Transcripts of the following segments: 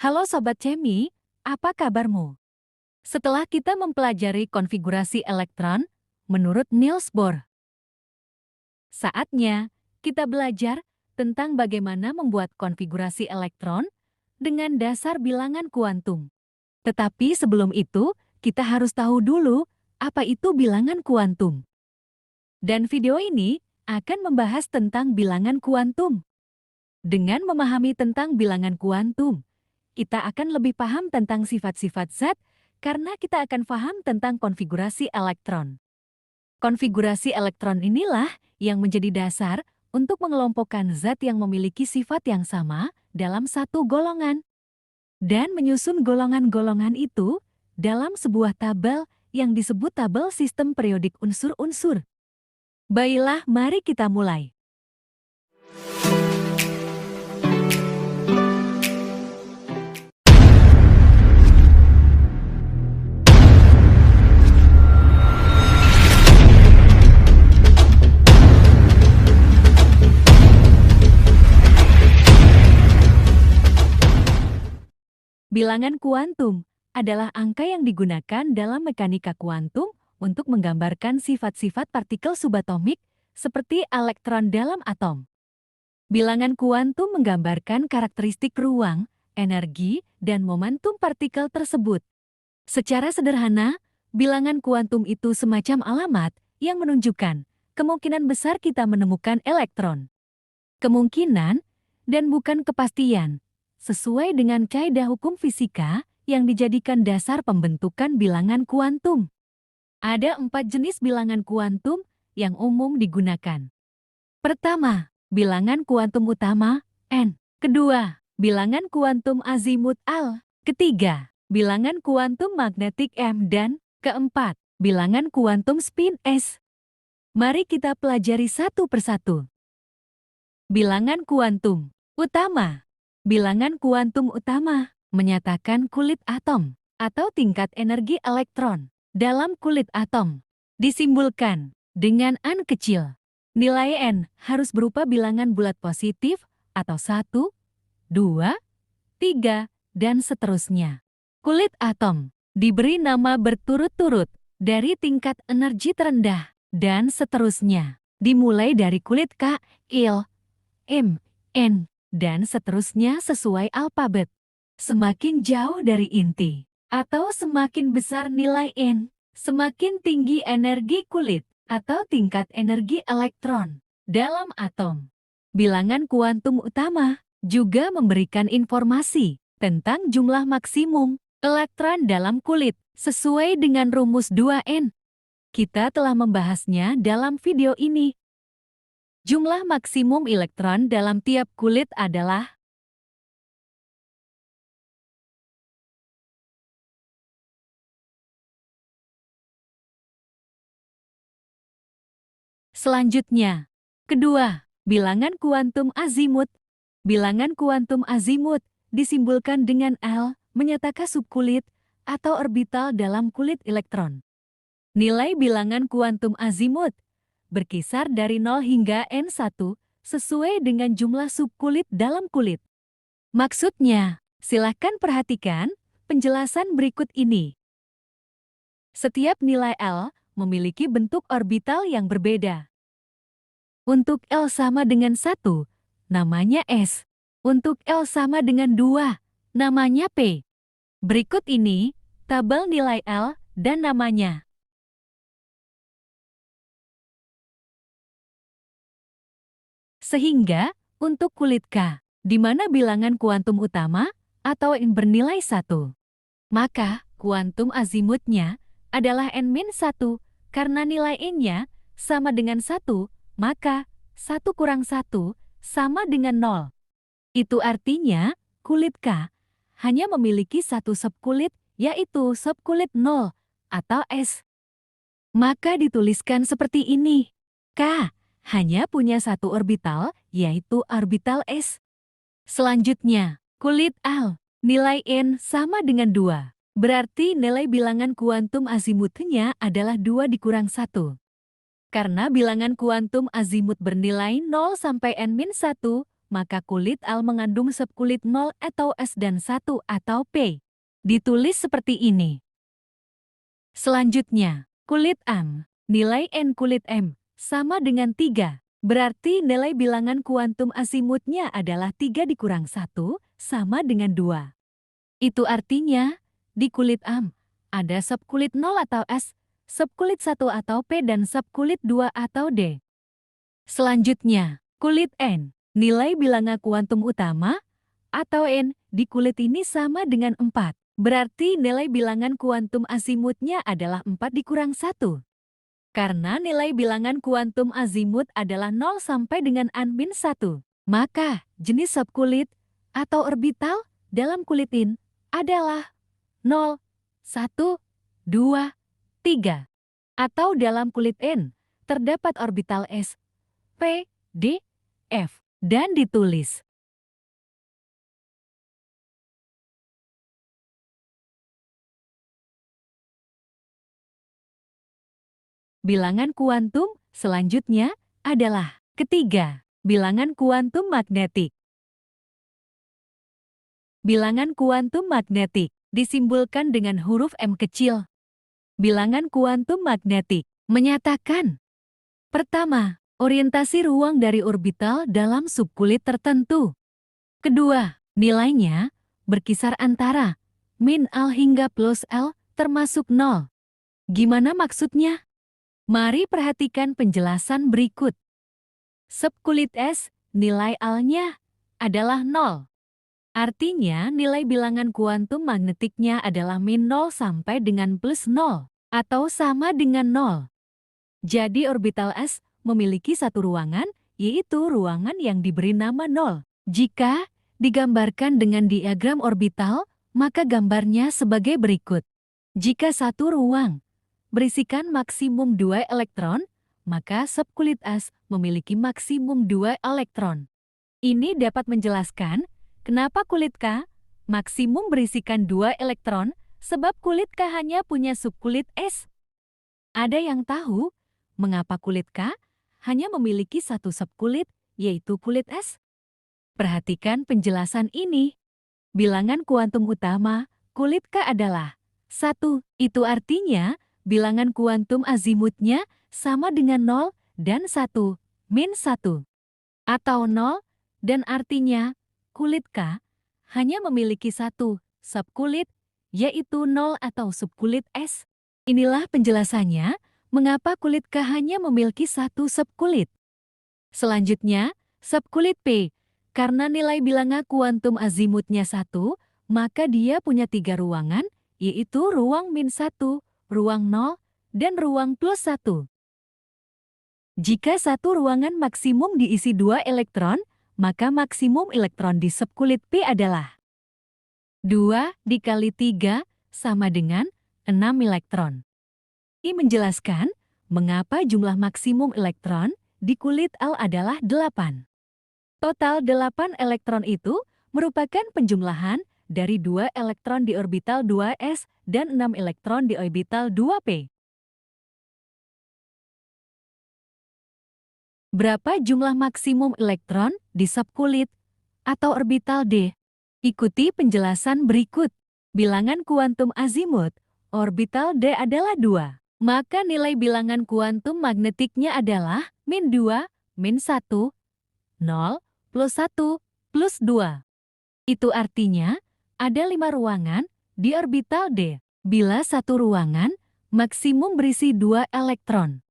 Halo Sobat Cemi, apa kabarmu? Setelah kita mempelajari konfigurasi elektron, menurut Niels Bohr, saatnya kita belajar tentang bagaimana membuat konfigurasi elektron dengan dasar bilangan kuantum. Tetapi sebelum itu, kita harus tahu dulu apa itu bilangan kuantum. Dan video ini akan membahas tentang bilangan kuantum. Dengan memahami tentang bilangan kuantum, kita akan lebih paham tentang sifat-sifat zat karena kita akan paham tentang konfigurasi elektron. Konfigurasi elektron inilah yang menjadi dasar untuk mengelompokkan zat yang memiliki sifat yang sama dalam satu golongan. Dan menyusun golongan-golongan itu dalam sebuah tabel yang disebut tabel sistem periodik unsur-unsur. Baiklah, mari kita mulai. Bilangan kuantum adalah angka yang digunakan dalam mekanika kuantum untuk menggambarkan sifat-sifat partikel subatomik seperti elektron dalam atom. Bilangan kuantum menggambarkan karakteristik ruang, energi, dan momentum partikel tersebut. Secara sederhana, bilangan kuantum itu semacam alamat yang menunjukkan kemungkinan besar kita menemukan elektron. Kemungkinan dan bukan kepastian, sesuai dengan kaidah hukum fisika yang dijadikan dasar pembentukan bilangan kuantum. Ada 4 jenis bilangan kuantum yang umum digunakan. Pertama, bilangan kuantum utama, N. Kedua, bilangan kuantum azimut Al. Ketiga, bilangan kuantum magnetik M. Dan keempat, bilangan kuantum spin S. Mari kita pelajari satu persatu. Bilangan kuantum utama. Bilangan kuantum utama menyatakan kulit atom atau tingkat energi elektron dalam kulit atom disimbolkan dengan N kecil. Nilai N harus berupa bilangan bulat positif atau 1, 2, 3, dan seterusnya. Kulit atom diberi nama berturut-turut dari tingkat energi terendah dan seterusnya. Dimulai dari kulit K, L, M, N, dan seterusnya sesuai alfabet. Semakin jauh dari inti, atau semakin besar nilai N, semakin tinggi energi kulit atau tingkat energi elektron dalam atom. Bilangan kuantum utama juga memberikan informasi tentang jumlah maksimum elektron dalam kulit sesuai dengan rumus 2N. Kita telah membahasnya dalam video ini. Jumlah maksimum elektron dalam tiap kulit adalah selanjutnya. Kedua, bilangan kuantum azimut. Bilangan kuantum azimut disimbolkan dengan L menyatakan subkulit atau orbital dalam kulit elektron. Nilai bilangan kuantum azimut berkisar dari 0 hingga N1 sesuai dengan jumlah subkulit dalam kulit. Maksudnya, silakan perhatikan penjelasan berikut ini. Setiap nilai L memiliki bentuk orbital yang berbeda. Untuk L sama dengan 1, namanya S. Untuk L sama dengan 2, namanya P. Berikut ini tabel nilai L dan namanya. Sehingga, untuk kulit K, di mana bilangan kuantum utama atau N bernilai 1, maka kuantum azimutnya adalah N-1 karena nilai N-nya sama dengan 1, maka 1 kurang 1 sama dengan 0. Itu artinya kulit K hanya memiliki satu subkulit, yaitu subkulit 0 atau S. Maka dituliskan seperti ini. K hanya punya satu orbital, yaitu orbital S. Selanjutnya, kulit Al, nilai N sama dengan 2. Berarti nilai bilangan kuantum azimutnya adalah 2 dikurang 1. Karena bilangan kuantum azimut bernilai 0 sampai N-1, maka kulit Al mengandung subkulit 0 atau S dan 1 atau P. Ditulis seperti ini. Selanjutnya, kulit M. Nilai N kulit M sama dengan 3. Berarti nilai bilangan kuantum azimutnya adalah 3 dikurang 1 sama dengan 2. Itu artinya, di kulit M ada subkulit 0 atau S, subkulit 1 atau P dan subkulit 2 atau D. Selanjutnya, kulit N. Nilai bilangan kuantum utama atau N di kulit ini sama dengan 4. Berarti nilai bilangan kuantum azimutnya adalah 4 dikurang 1. Karena nilai bilangan kuantum azimut adalah 0 sampai dengan N-1, maka jenis subkulit atau orbital dalam kulit N adalah 0, 1, 2, 3. Atau dalam kulit N terdapat orbital S, P, D, F, dan ditulis. Bilangan kuantum selanjutnya adalah ketiga, bilangan kuantum magnetik. Bilangan kuantum magnetik disimbolkan dengan huruf M kecil. Bilangan kuantum magnetik menyatakan: pertama, orientasi ruang dari orbital dalam subkulit tertentu. Kedua, nilainya berkisar antara min L hingga plus L termasuk 0. Gimana maksudnya? Mari perhatikan penjelasan berikut. Subkulit S, nilai L-nya adalah 0. Artinya nilai bilangan kuantum magnetiknya adalah min 0 sampai dengan plus 0, atau sama dengan 0. Jadi orbital S memiliki satu ruangan, yaitu ruangan yang diberi nama 0. Jika digambarkan dengan diagram orbital, maka gambarnya sebagai berikut. Jika satu ruang berisikan maksimum 2 elektron, maka subkulit S memiliki maksimum 2 elektron. Ini dapat menjelaskan kenapa kulit K maksimum berisikan 2 elektron, sebab kulit K hanya punya subkulit S. Ada yang tahu mengapa kulit K hanya memiliki satu subkulit, yaitu kulit S? Perhatikan penjelasan ini. Bilangan kuantum utama kulit K adalah 1. Itu artinya bilangan kuantum azimutnya sama dengan 0 dan 1, min 1. Atau 0 dan artinya kulit K hanya memiliki satu subkulit, yaitu 0 atau subkulit S. Inilah penjelasannya mengapa kulit K hanya memiliki satu subkulit. Selanjutnya, subkulit P. Karena nilai bilangan kuantum azimutnya 1, maka dia punya 3 ruangan, yaitu ruang min 1, ruang 0, dan ruang plus 1. Jika satu ruangan maksimum diisi 2 elektron, maka maksimum elektron di subkulit P adalah 2 dikali 3 sama dengan 6 elektron. Ini menjelaskan mengapa jumlah maksimum elektron di kulit L adalah 8. Total 8 elektron itu merupakan penjumlahan dari 2 elektron di orbital 2s dan 6 elektron di orbital 2p. Berapa jumlah maksimum elektron di subkulit atau orbital D? Ikuti penjelasan berikut. Bilangan kuantum azimut orbital D adalah 2. Maka nilai bilangan kuantum magnetiknya adalah min 2, min 1, 0, plus 1, plus 2. Itu artinya ada 5 ruangan di orbital D. Bila satu ruangan maksimum berisi 2 elektron,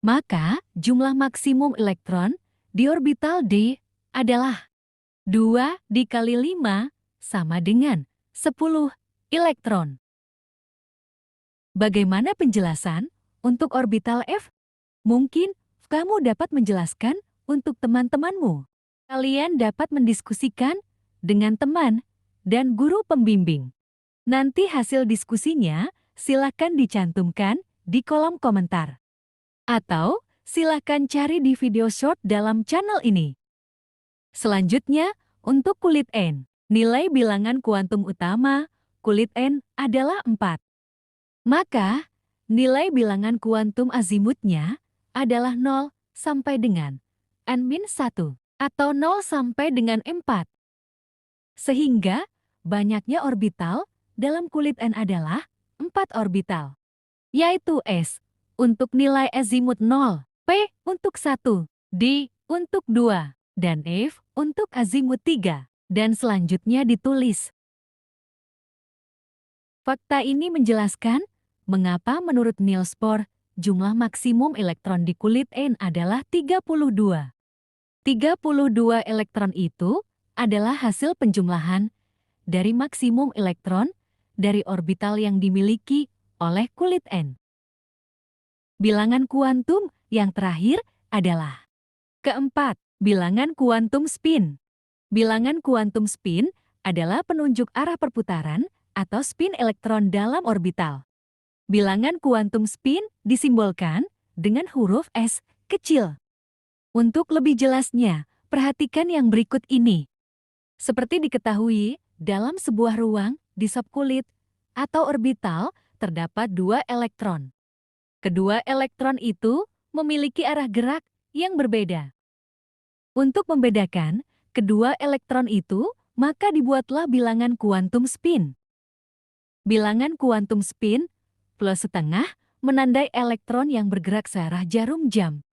maka jumlah maksimum elektron di orbital D adalah 2 dikali 5 sama dengan 10 elektron. Bagaimana penjelasan untuk orbital F? Mungkin kamu dapat menjelaskan untuk teman-temanmu. Kalian dapat mendiskusikan dengan teman dan guru pembimbing. Nanti hasil diskusinya silakan dicantumkan di kolom komentar. Atau silakan cari di video short dalam channel ini. Selanjutnya, untuk kulit N, nilai bilangan kuantum utama kulit N adalah 4. Maka, nilai bilangan kuantum azimutnya adalah 0 sampai dengan N-1. atau 0 sampai dengan 4. Sehingga banyaknya orbital dalam kulit N adalah 4 orbital, yaitu S untuk nilai azimut 0, P untuk 1, D untuk 2, dan F untuk azimut 3. Dan selanjutnya ditulis. Fakta ini menjelaskan mengapa menurut Niels Bohr jumlah maksimum elektron di kulit N adalah 32. 32 elektron itu adalah hasil penjumlahan dari maksimum elektron dari orbital yang dimiliki oleh kulit N. Bilangan kuantum yang terakhir adalah keempat, bilangan kuantum spin. Bilangan kuantum spin adalah penunjuk arah perputaran atau spin elektron dalam orbital. Bilangan kuantum spin disimbolkan dengan huruf S kecil. Untuk lebih jelasnya, perhatikan yang berikut ini. Seperti diketahui, dalam sebuah ruang di subkulit atau orbital terdapat 2 elektron. Kedua elektron itu memiliki arah gerak yang berbeda. Untuk membedakan kedua elektron itu, maka dibuatlah bilangan kuantum spin. Bilangan kuantum spin plus setengah menandai elektron yang bergerak searah jarum jam.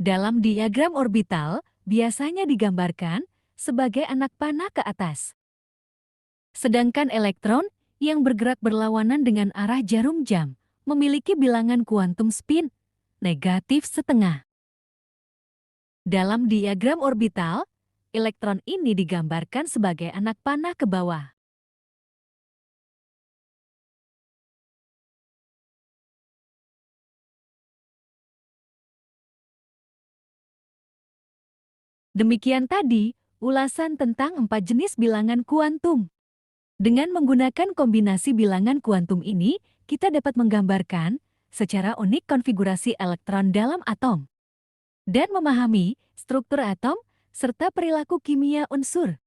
Dalam diagram orbital, biasanya digambarkan sebagai anak panah ke atas. Sedangkan elektron yang bergerak berlawanan dengan arah jarum jam memiliki bilangan kuantum spin negatif setengah. Dalam diagram orbital, elektron ini digambarkan sebagai anak panah ke bawah. Demikian tadi ulasan tentang 4 jenis bilangan kuantum. Dengan menggunakan kombinasi bilangan kuantum ini, kita dapat menggambarkan secara unik konfigurasi elektron dalam atom dan memahami struktur atom serta perilaku kimia unsur.